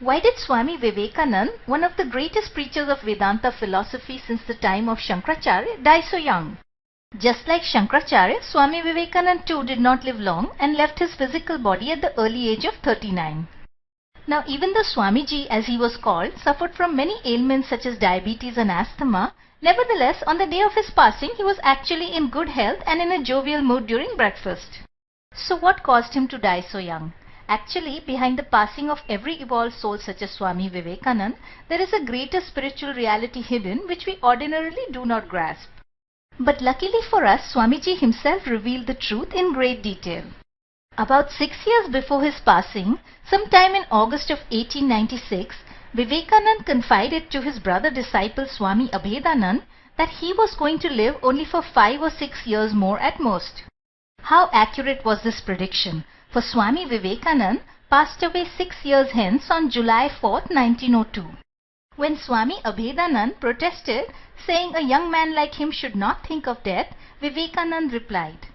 Why did Swami Vivekanand, one of the greatest preachers of Vedanta philosophy since the time of Shankaracharya, die so young? Just like Shankaracharya, Swami Vivekanand too did not live long and left his physical body at the early age of 39. Now even though Swamiji, as he was called, suffered from many ailments such as diabetes and asthma, nevertheless on the day of his passing he was actually in good health and in a jovial mood during breakfast. So what caused him to die so young? Actually, behind the passing of every evolved soul such as Swami Vivekanand, there is a greater spiritual reality hidden which we ordinarily do not grasp. But luckily for us, Swamiji himself revealed the truth in great detail. About 6 years before his passing, sometime in August of 1896, Vivekanand confided to his brother disciple Swami Abhedanand that he was going to live only for 5 or 6 years more at most. How accurate was this prediction? For Swami Vivekanand passed away 6 years hence on July 4th, 1902. When Swami Abhedanand protested, saying a young man like him should not think of death, Vivekanand replied,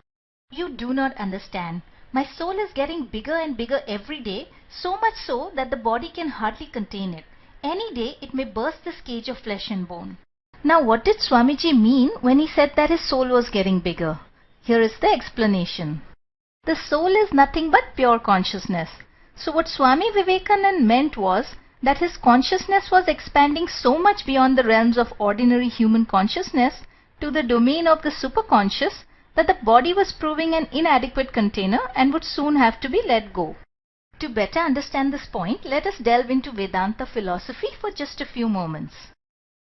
"You do not understand. My soul is getting bigger and bigger every day, so much so that the body can hardly contain it. Any day it may burst this cage of flesh and bone." Now what did Swamiji mean when he said that his soul was getting bigger? Here is the explanation. The soul is nothing but pure consciousness. So what Swami Vivekanand meant was that his consciousness was expanding so much beyond the realms of ordinary human consciousness to the domain of the superconscious that the body was proving an inadequate container and would soon have to be let go. To better understand this point, let us delve into Vedanta philosophy for just a few moments.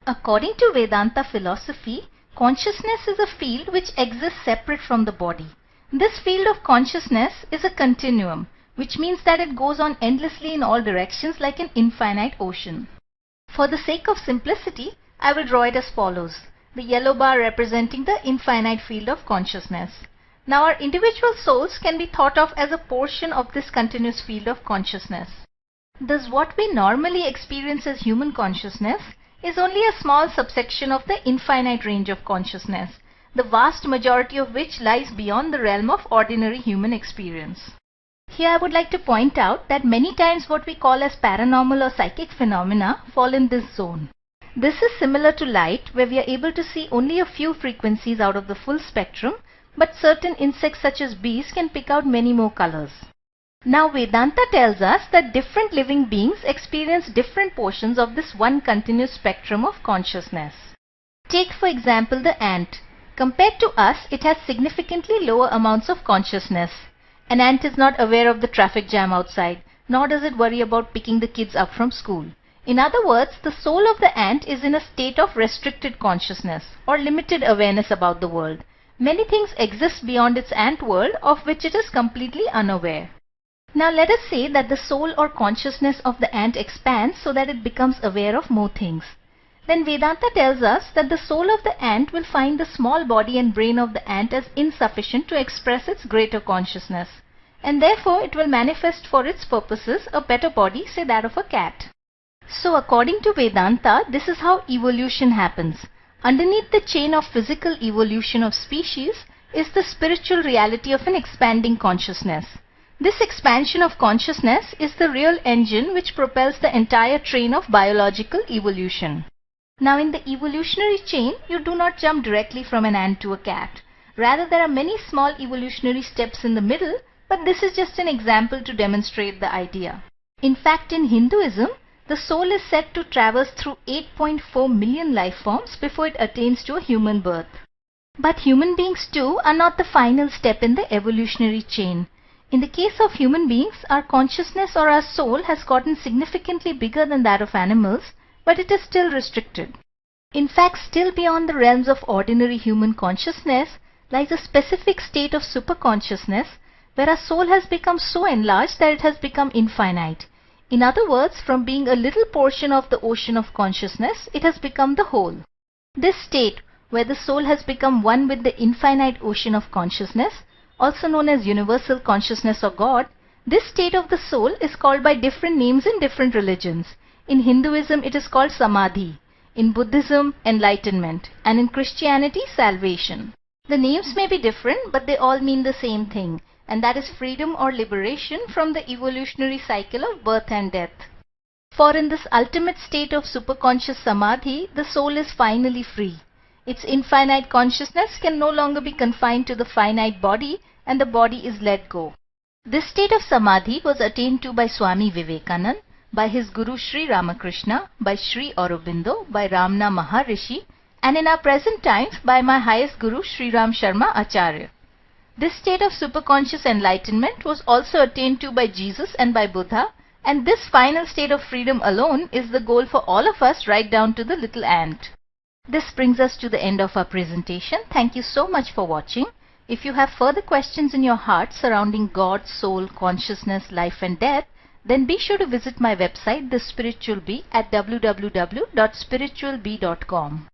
According to Vedanta philosophy, consciousness is a field which exists separate from the body. This field of consciousness is a continuum, which means that it goes on endlessly in all directions like an infinite ocean. For the sake of simplicity, I will draw it as follows. The yellow bar representing the infinite field of consciousness. Now our individual souls can be thought of as a portion of this continuous field of consciousness. Thus what we normally experience as human consciousness is only a small subsection of the infinite range of consciousness, the vast majority of which lies beyond the realm of ordinary human experience. Here I would like to point out that many times what we call as paranormal or psychic phenomena fall in this zone. This is similar to light, where we are able to see only a few frequencies out of the full spectrum, but certain insects such as bees can pick out many more colors. Now Vedanta tells us that different living beings experience different portions of this one continuous spectrum of consciousness. Take for example the ant. Compared to us, it has significantly lower amounts of consciousness. An ant is not aware of the traffic jam outside, nor does it worry about picking the kids up from school. In other words, the soul of the ant is in a state of restricted consciousness or limited awareness about the world. Many things exist beyond its ant world of which it is completely unaware. Now let us say that the soul or consciousness of the ant expands so that it becomes aware of more things. Then Vedanta tells us that the soul of the ant will find the small body and brain of the ant as insufficient to express its greater consciousness, and therefore it will manifest for its purposes a better body, say that of a cat. So according to Vedanta, this is how evolution happens. Underneath the chain of physical evolution of species is the spiritual reality of an expanding consciousness. This expansion of consciousness is the real engine which propels the entire train of biological evolution. Now in the evolutionary chain, you do not jump directly from an ant to a cat. Rather, there are many small evolutionary steps in the middle, but this is just an example to demonstrate the idea. In fact, in Hinduism, the soul is said to traverse through 8.4 million life forms before it attains to a human birth. But human beings too are not the final step in the evolutionary chain. In the case of human beings, our consciousness or our soul has gotten significantly bigger than that of animals, but it is still restricted. In fact, still beyond the realms of ordinary human consciousness lies a specific state of superconsciousness where our soul has become so enlarged that it has become infinite. In other words, from being a little portion of the ocean of consciousness, it has become the whole. This state, where the soul has become one with the infinite ocean of consciousness, also known as universal consciousness or God, this state of the soul is called by different names in different religions. In Hinduism, it is called Samadhi. In Buddhism, enlightenment. And in Christianity, salvation. The names may be different, but they all mean the same thing, and that is freedom or liberation from the evolutionary cycle of birth and death. For in this ultimate state of superconscious samadhi, the soul is finally free. Its infinite consciousness can no longer be confined to the finite body, and the body is let go. This state of samadhi was attained to by Swami Vivekanand, by his Guru Sri Ramakrishna, by Sri Aurobindo, by Ramana Maharishi, and in our present times by my highest Guru Sri Ram Sharma Acharya. This state of superconscious enlightenment was also attained to by Jesus and by Buddha, and this final state of freedom alone is the goal for all of us, right down to the little ant. This brings us to the end of our presentation. Thank you so much for watching. If you have further questions in your heart surrounding God, soul, consciousness, life and death, then be sure to visit my website, The Spiritual Bee, at www.spiritualbee.com.